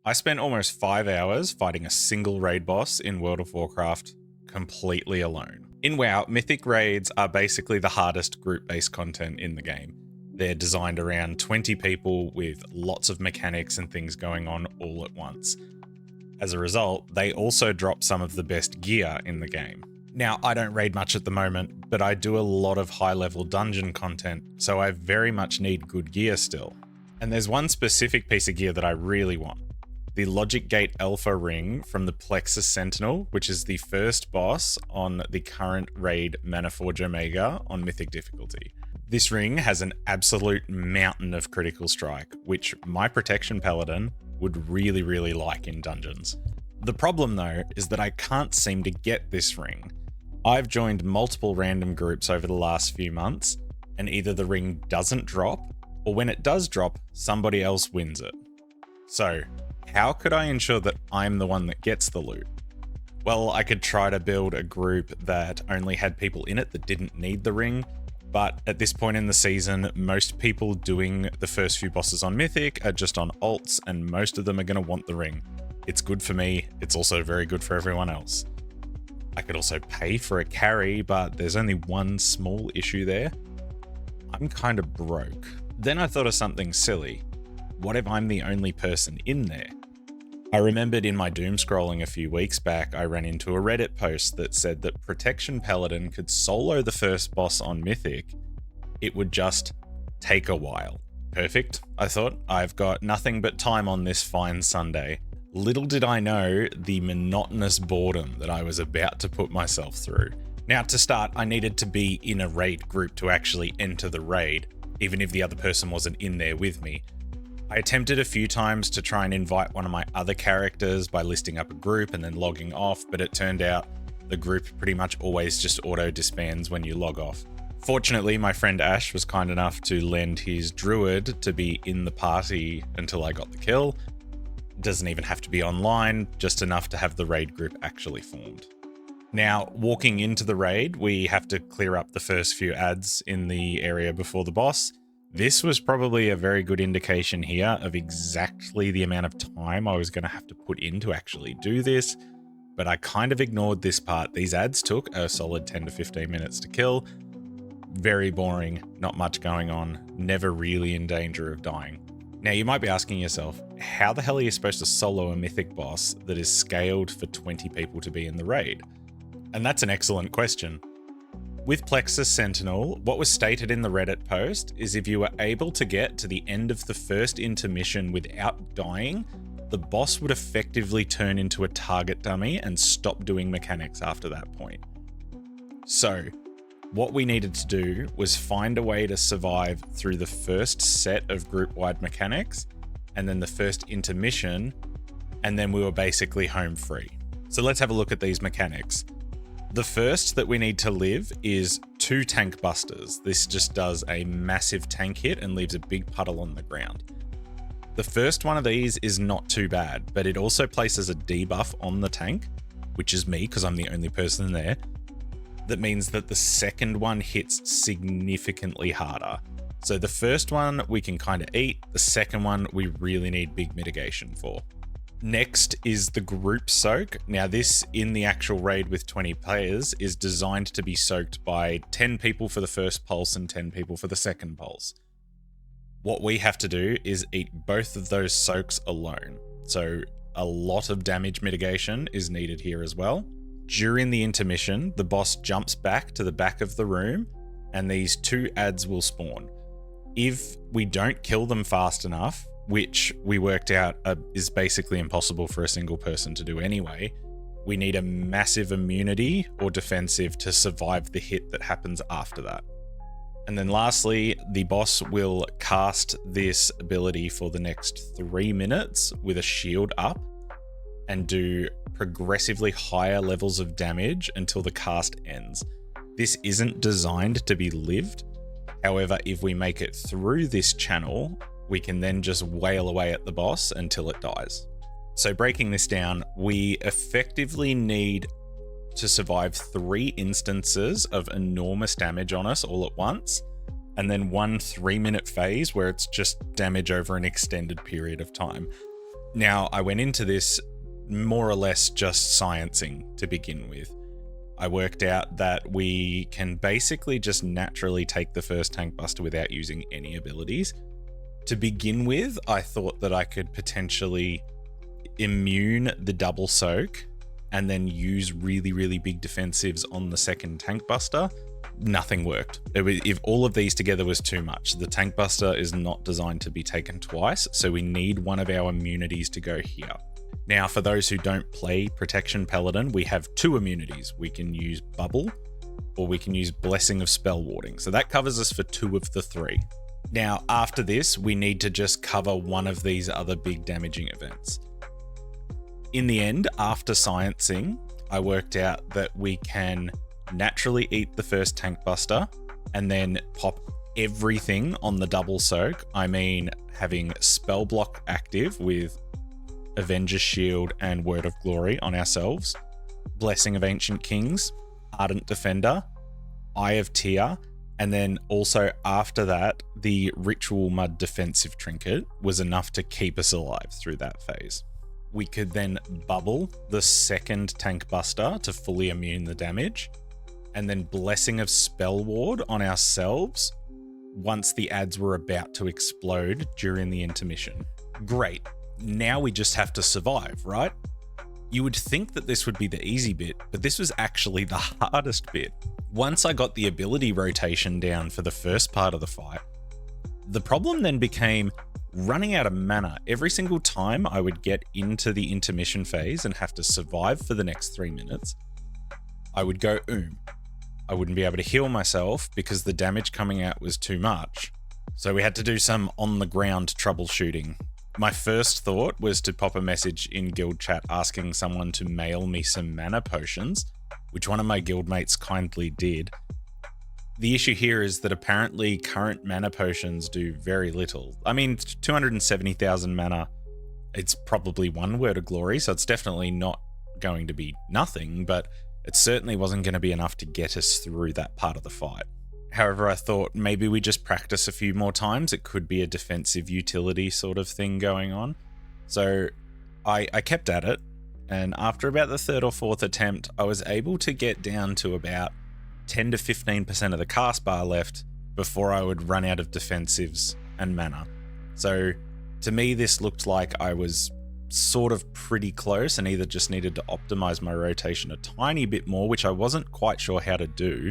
I spent almost 5 hours fighting a single raid boss in World of Warcraft completely alone. In WoW, Mythic raids are basically the hardest group-based content in the game. They're designed around 20 people with lots of mechanics and things going on all at once. As a result, they also drop some of the best gear in the game. Now, I don't raid much at the moment, but I do a lot of high-level dungeon content, so I very much need good gear still. And there's one specific piece of gear that I really want. The Logic Gate Alpha ring from the Plexus Sentinel, which is the first boss on the current raid Manaforge Omega on Mythic difficulty. This ring has an absolute mountain of critical strike, which my protection Paladin would really like in dungeons. The problem though is that I can't seem to get this ring. I've joined multiple random groups over the last few months, and either the ring doesn't drop, or when it does drop, somebody else wins it. So, how could I ensure that I'm the one that gets the loot? Well, I could try to build a group that only had people in it that didn't need the ring, but at this point in the season, most people doing the first few bosses on Mythic are just on alts, and most of them are going to want the ring. It's good for me, it's also very good for everyone else. I could also pay for a carry, but there's only one small issue there. I'm kind of broke. Then I thought of something silly. What if I'm the only person in there? I remembered in my doom scrolling a few weeks back, I ran into a Reddit post that said that Protection Paladin could solo the first boss on Mythic. It would just take a while. Perfect, I thought. I've got nothing but time on this fine Sunday. Little did I know the monotonous boredom that I was about to put myself through. Now, to start, I needed to be in a raid group to actually enter the raid, even if the other person wasn't in there with me. I attempted a few times to try and invite one of my other characters by listing up a group and then logging off, but it turned out the group pretty much always just auto disbands when you log off. Fortunately, my friend Ash was kind enough to lend his druid to be in the party until I got the kill. It doesn't even have to be online, just enough to have the raid group actually formed. Now, walking into the raid, we have to clear up the first few ads in the area before the boss. This was probably a very good indication here of exactly the amount of time I was going to have to put in to actually do this, but I kind of ignored this part. These ads took a solid 10 to 15 minutes to kill. Very boring, not much going on, never really in danger of dying. Now you might be asking yourself, how the hell are you supposed to solo a mythic boss that is scaled for 20 people to be in the raid? And that's an excellent question. With Plexus Sentinel, what was stated in the Reddit post is if you were able to get to the end of the first intermission without dying, the boss would effectively turn into a target dummy and stop doing mechanics after that point. So, what we needed to do was find a way to survive through the first set of group-wide mechanics, and then the first intermission, and then we were basically home free. So let's have a look at these mechanics. The first that we need to live is 2 tank busters. This just does a massive tank hit and leaves a big puddle on the ground. The first one of these is not too bad, but it also places a debuff on the tank, which is me because I'm the only person there. That means that the second one hits significantly harder. So the first one we can kind of eat, the second one we really need big mitigation for. Next is the group soak. Now this, in the actual raid with 20 players, is designed to be soaked by 10 people for the first pulse and 10 people for the second pulse. What we have to do is eat both of those soaks alone. So a lot of damage mitigation is needed here as well. During the intermission, the boss jumps back to the back of the room and these 2 ads will spawn. If we don't kill them fast enough, which we worked out is basically impossible for a single person to do anyway, we need a massive immunity or defensive to survive the hit that happens after that. And then lastly, the boss will cast this ability for the next 3 minutes with a shield up and do progressively higher levels of damage until the cast ends. This isn't designed to be lived. However, if we make it through this channel, we can then just wail away at the boss until it dies. So breaking this down, we effectively need to survive 3 instances of enormous damage on us all at once, and then 1 3-minute phase where it's just damage over an extended period of time. Now, I went into this more or less just sciencing to begin with. I worked out that we can basically just naturally take the first tank buster without using any abilities. To begin with, I thought that I could potentially immune the double soak and then use really, really big defensives on the second tank buster. Nothing worked. If all of these together was too much. The tank buster is not designed to be taken twice, so we need one of our immunities to go here. Now, for those who don't play Protection Paladin, we have 2 immunities. We can use Bubble, or we can use Blessing of Spell Warding. So that covers us for 2 of the 3. Now, after this, we need to just cover one of these other big damaging events. In the end, after sciencing, I worked out that we can naturally eat the first tank buster and then pop everything on the double soak. I mean, having Spell Block active with Avenger's Shield and Word of Glory on ourselves, Blessing of Ancient Kings, Ardent Defender, Eye of Tyr, and then also after that, the Ritual Mud Defensive Trinket was enough to keep us alive through that phase. We could then bubble the second tank buster to fully immune the damage, and then Blessing of Spell Ward on ourselves once the ads were about to explode during the intermission. Great. Now we just have to survive, right? You would think that this would be the easy bit, but this was actually the hardest bit. Once I got the ability rotation down for the first part of the fight, the problem then became running out of mana. Every single time I would get into the intermission phase and have to survive for the next 3 minutes, I would go I wouldn't be able to heal myself because the damage coming out was too much. So we had to do some on the ground troubleshooting. My first thought was to pop a message in guild chat asking someone to mail me some mana potions, which one of my guildmates kindly did. The issue here is that apparently current mana potions do very little. I mean, 270,000 mana, it's probably 1 Word of Glory, so it's definitely not going to be nothing, but it certainly wasn't going to be enough to get us through that part of the fight. However, I thought maybe we just practice a few more times. It could be a defensive utility sort of thing going on. So I kept at it, and after about the 3rd or 4th attempt, I was able to get down to about 10 to 15% of the cast bar left before I would run out of defensives and mana. So to me, this looked like I was sort of pretty close and either just needed to optimize my rotation a tiny bit more, which I wasn't quite sure how to do,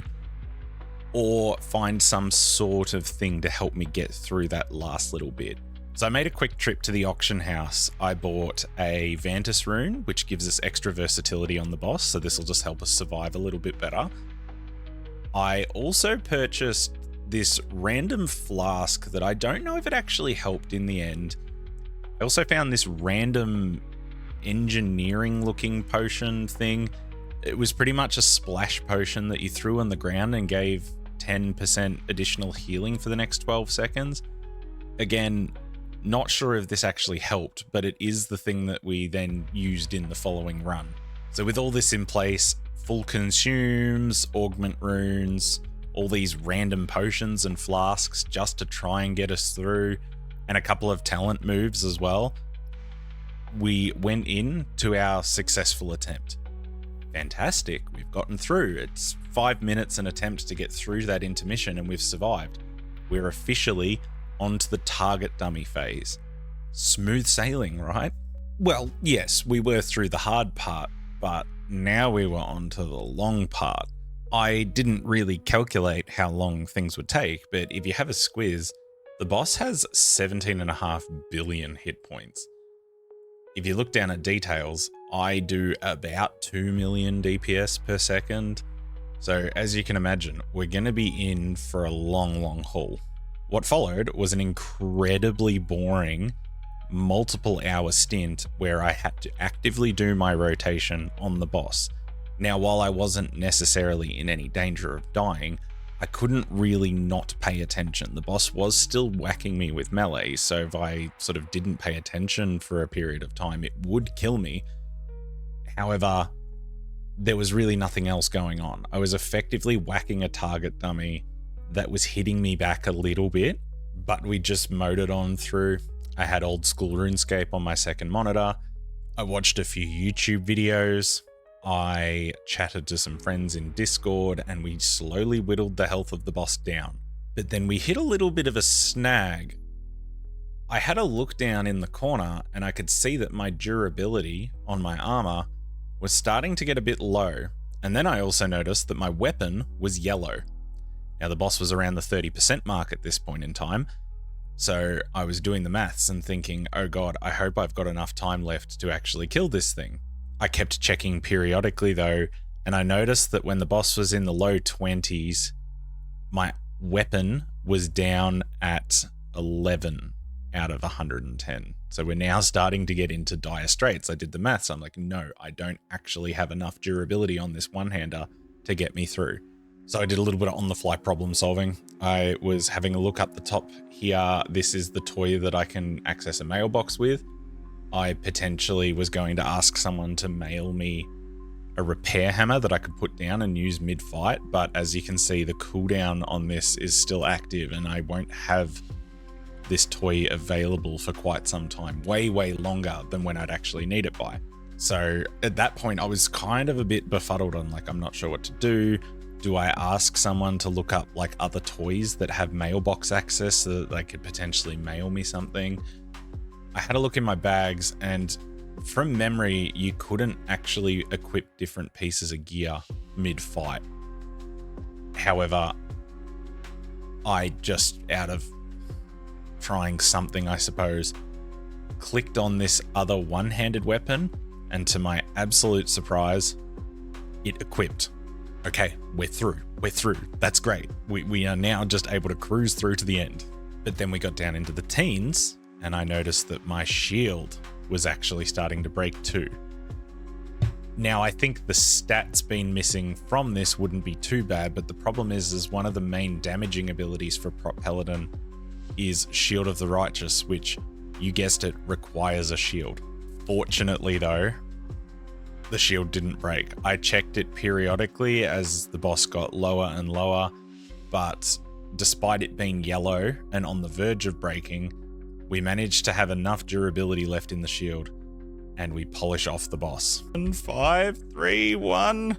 or find some sort of thing to help me get through that last little bit. So I made a quick trip to the auction house. I bought a Vantis rune, which gives us extra versatility on the boss, so this will just help us survive a little bit better. I also purchased this random flask that I don't know if it actually helped in the end. I also found this random engineering looking potion thing. It was pretty much a splash potion that you threw on the ground and gave 10% additional healing for the next 12 seconds. Again, not sure if this actually helped, but it is the thing that we then used in the following run. So with all this in place, full consumes, augment runes, all these random potions and flasks just to try and get us through, and a couple of talent moves as well, we went in to our successful attempt. Fantastic, we've gotten through. It's 5 minutes an attempt to get through that intermission and we've survived. We're officially onto the target dummy phase. Smooth sailing, right? Well, yes, we were through the hard part, but now we were onto the long part. I didn't really calculate how long things would take, but if you have a squiz, the boss has 17.5 billion hit points. If you look down at details, I do about 2 million DPS per second. So as you can imagine, we're going to be in for a long, long haul. What followed was an incredibly boring multiple hour stint where I had to actively do my rotation on the boss. Now, while I wasn't necessarily in any danger of dying, I couldn't really not pay attention. The boss was still whacking me with melee, so if I sort of didn't pay attention for a period of time, it would kill me. However, there was really nothing else going on. I was effectively whacking a target dummy that was hitting me back a little bit, but we just mowed it on through. I had old school RuneScape on my second monitor. I watched a few YouTube videos. I chatted to some friends in Discord, and we slowly whittled the health of the boss down. But then we hit a little bit of a snag. I had a look down in the corner and I could see that my durability on my armor was starting to get a bit low. And then I also noticed that my weapon was yellow. Now the boss was around the 30% mark at this point in time. So I was doing the maths and thinking, oh God, I hope I've got enough time left to actually kill this thing. I kept checking periodically though, and I noticed that when the boss was in the low 20s, my weapon was down at 11 out of 110. So we're now starting to get into dire straits. I did the maths. I'm like, no, I don't actually have enough durability on this one-hander to get me through. So I did a little bit of on-the-fly problem solving. I was having a look up the top here. This is the toy that I can access a mailbox with. I potentially was going to ask someone to mail me a repair hammer that I could put down and use mid-fight, but as you can see, the cooldown on this is still active and I won't have this toy available for quite some time, way longer than when I'd actually need it by. So at that point, I was kind of a bit befuddled on like, I'm not sure what to do. Do I ask someone to look up like other toys that have mailbox access so that they could potentially mail me something? I had a look in my bags and from memory, you couldn't actually equip different pieces of gear mid-fight. However, I just, out of trying something, I suppose, clicked on this other one-handed weapon, and to my absolute surprise, it equipped. Okay, we're through. That's great. We are now just able to cruise through to the end. But then we got down into the teens, and I noticed that my shield was actually starting to break too. Now, I think the stats being missing from this wouldn't be too bad, but the problem is one of the main damaging abilities for Prop Paladin is Shield of the Righteous, which, you guessed it, requires a shield. Fortunately though, the shield didn't break. I checked it periodically as the boss got lower and lower, but despite it being yellow and on the verge of breaking, we managed to have enough durability left in the shield, and we polish off the boss. 5, 3, 1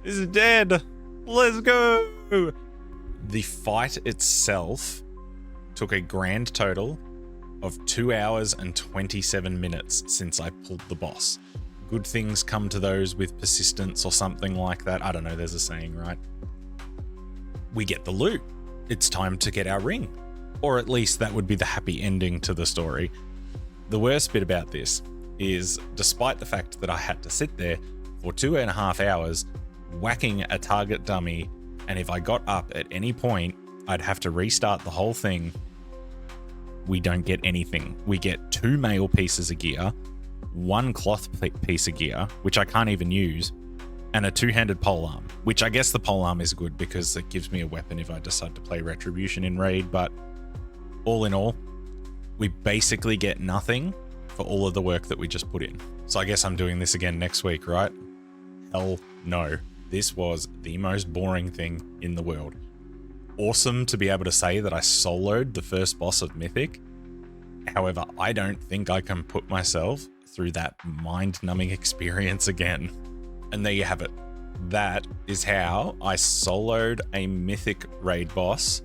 is dead. Let's go. The fight itself took a grand total of 2 hours and 27 minutes since I pulled the boss. Good things come to those with persistence or something like that. I don't know, there's a saying, right? We get the loot. It's time to get our ring. Or at least that would be the happy ending to the story. The worst bit about this is, despite the fact that I had to sit there for 2.5 hours whacking a target dummy, and if I got up at any point, I'd have to restart the whole thing, we don't get anything. We get 2 mail pieces of gear, 1 cloth piece of gear, which I can't even use, and a 2-handed polearm, which I guess the polearm is good because it gives me a weapon if I decide to play Retribution in Raid, but all in all, we basically get nothing for all of the work that we just put in. So I guess I'm doing this again next week, right? Hell no. This was the most boring thing in the world. Awesome to be able to say that I soloed the first boss of Mythic. However, I don't think I can put myself through that mind-numbing experience again. And there you have it. That is how I soloed a Mythic raid boss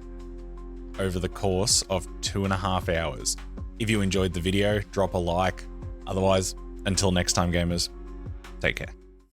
over the course of 2.5 hours. If you enjoyed the video, drop a like. Otherwise, until next time, gamers, take care.